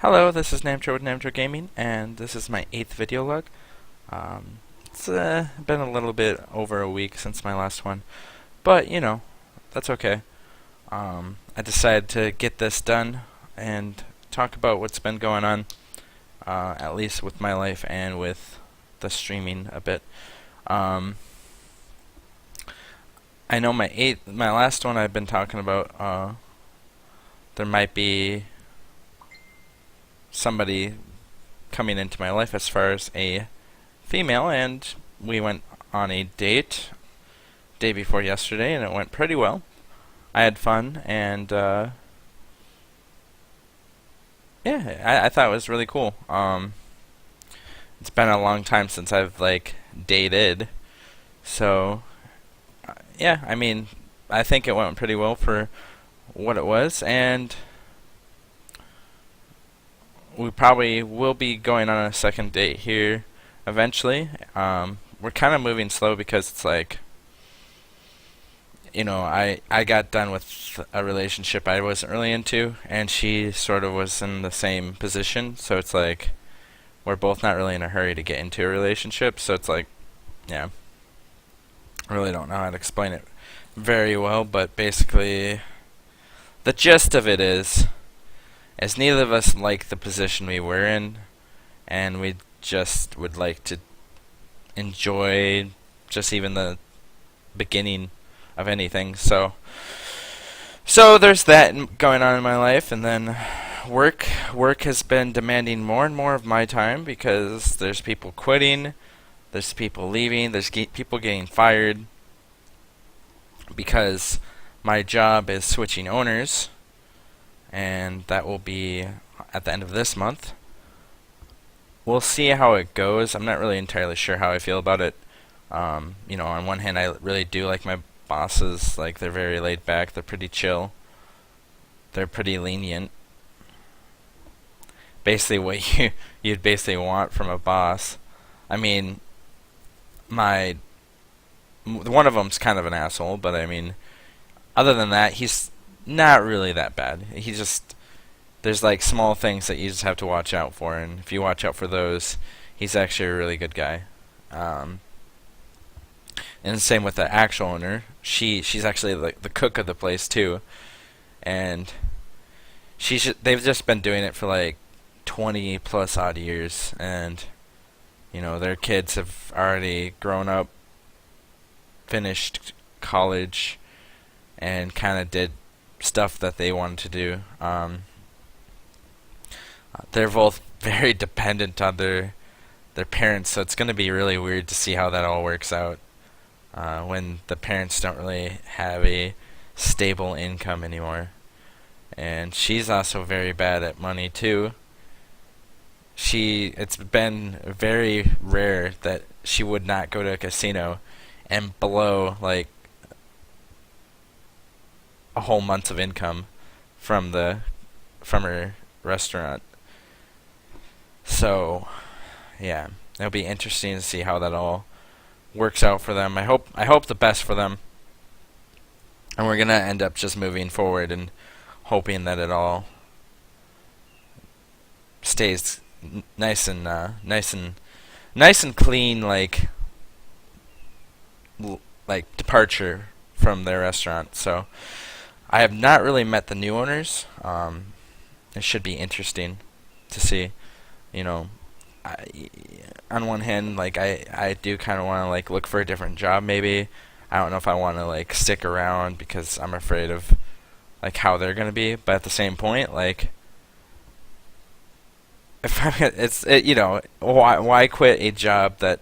Hello, this is Namtro with Namtro Gaming, and this is my 8th video log. It's been a little bit over a week since my last one, but that's okay. I decided to get this done and talk about what's been going on, at least with my life and with the streaming a bit. Um, I know my last one I've been talking about. There might be somebody coming into my life as far as a female, and we went on a date day before yesterday, and it went pretty well. I had fun, and yeah, I thought it was really cool. It's been a long time since I've dated, so yeah, I mean, I think it went pretty well for what it was, and we probably will be going on a second date here eventually. We're kind of moving slow because it's I got done with a relationship I wasn't really into, and she sort of was in the same position, so it's like we're both not really in a hurry to get into a relationship, so it's like, yeah, I really don't know how to explain it very well, but basically the gist of it is, as neither of us like the position we were in, and we just would like to enjoy just even the beginning of anything. So there's that going on in my life, and then work has been demanding more and more of my time because there's people quitting, there's people leaving, there's people getting fired because my job is switching owners, and that will be at the end of this month. We'll see how it goes. I'm not really entirely sure how I feel about it. On one hand, I really do like my bosses. Like, they're very laid back. They're pretty chill. They're pretty lenient. Basically, what you'd basically want from a boss. I mean, one of them's kind of an asshole, but I mean, other than that, he's not really that bad. There's small things that you just have to watch out for, and if you watch out for those, he's actually a really good guy. And the same with the actual owner. She's actually the cook of the place too, and they've just been doing it for 20 plus odd years, and their kids have already grown up, finished college, and kind of did stuff that they wanted to do. They're both very dependent on their parents, so it's going to be really weird to see how that all works out when the parents don't really have a stable income anymore. And she's also very bad at money too. It's been very rare that she would not go to a casino and blow a whole month of income from her restaurant. So, yeah, it'll be interesting to see how that all works out for them. I hope the best for them, and we're gonna end up just moving forward and hoping that it all stays nice and clean, departure from their restaurant. So I have not really met the new owners. It should be interesting to see. On one hand, I do kind of want to look for a different job. Maybe I don't know if I want to stick around because I'm afraid of how they're gonna be. But at the same point, if why quit a job that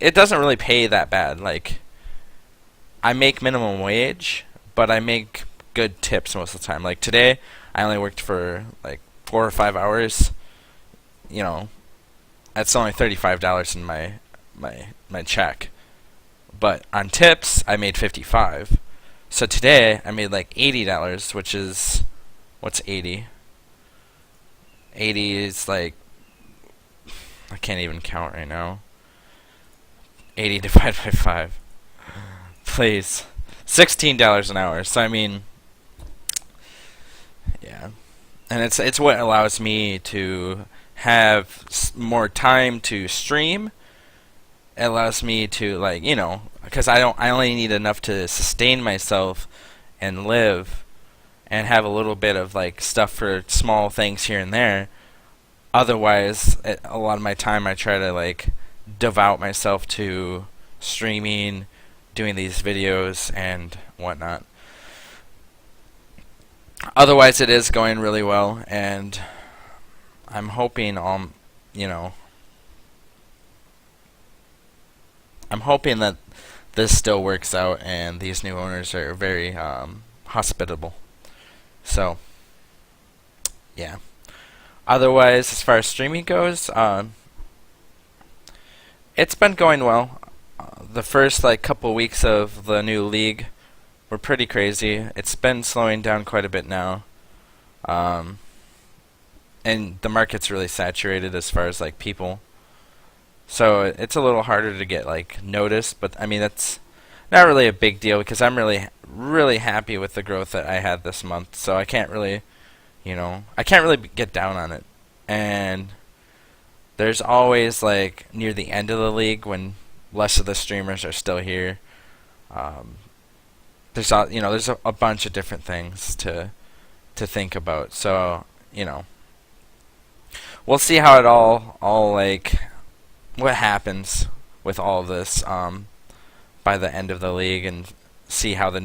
it doesn't really pay that bad. I make minimum wage, but I make good tips most of the time. Today, I only worked for 4 or 5 hours. That's only $35 in my check. But on tips, I made $55. So today, I made $80, which is, what's 80? 80 is I can't even count right now. 80 divided by 5. Please. $16 an hour. So I mean, yeah. and it's what allows me to have more time to stream. It allows me to, like, because I only need enough to sustain myself and live, and have a little bit of like stuff for small things here and there. Otherwise, a lot of my time I try to like devote myself to streaming, doing these videos and whatnot. Otherwise, it is going really well, and I'm hoping you know, I'm hoping that this still works out, and these new owners are very hospitable. So, yeah. Otherwise, as far as streaming goes, it's been going well. The first like couple weeks of the new league were pretty crazy. It's been slowing down quite a bit now, um, and the market's really saturated as far as like people. So it's a little harder to get like noticed, but I mean that's not really a big deal because I'm really happy with the growth that I had this month. So I can't really, I can't really get down on it. And there's always like near the end of the league when less of the streamers are still here. Um, there's a bunch of different things to think about. So we'll see how it all like what happens with all of this by the end of the league, and see how the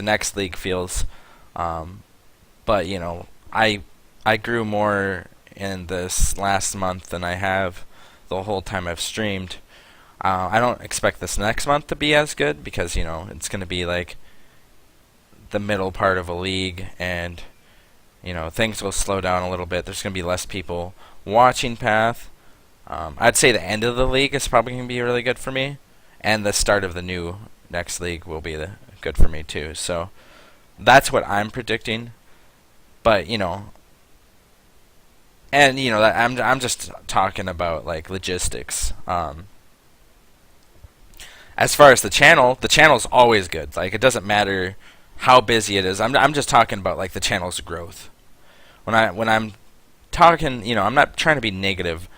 next league feels. But I grew more in this last month than I have the whole time I've streamed. I don't expect this next month to be as good because it's going to be like the middle part of a league, and things will slow down a little bit. There's going to be less people watching Path. I'd say the end of the league is probably going to be really good for me, and the start of the new next league will be good for me too. So that's what I'm predicting. But that I'm just talking about like logistics. As far as the channel's always good. Like it doesn't matter how busy it is. I'm just talking about like the channel's growth. When I'm talking, I'm not trying to be negative.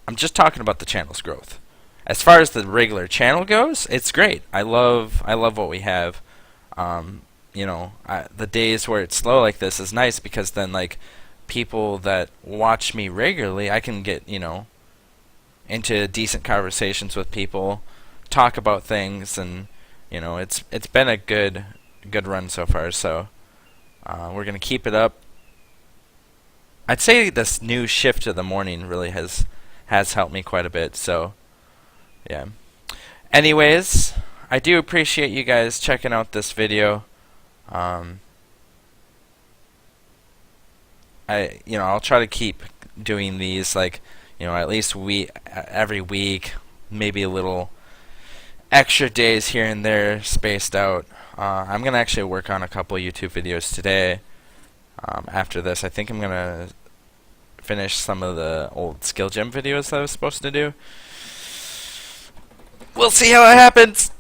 I'm just talking about the channel's growth. As far as the regular channel goes, it's great. I love what we have. The days where it's slow like this is nice because then like people that watch me regularly, I can get into decent conversations with people, talk about things, and it's been a good run so far. So we're gonna keep it up. I'd say this new shift to the morning really has helped me quite a bit. So yeah. Anyways, I do appreciate you guys checking out this video. I'll try to keep doing these like at least every week, maybe a little extra days here and there spaced out. I'm gonna actually work on a couple YouTube videos today. After this, I think I'm gonna finish some of the old skill gem videos that I was supposed to do. We'll see how it happens.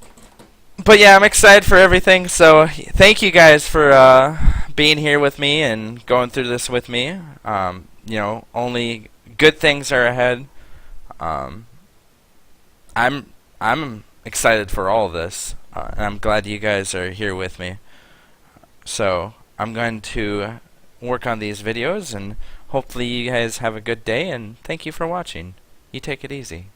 But yeah, I'm excited for everything. So thank you guys for being here with me and going through this with me. Only good things are ahead. I'm excited for all of this, and I'm glad you guys are here with me. So I'm going to work on these videos, and hopefully you guys have a good day, and thank you for watching. You take it easy.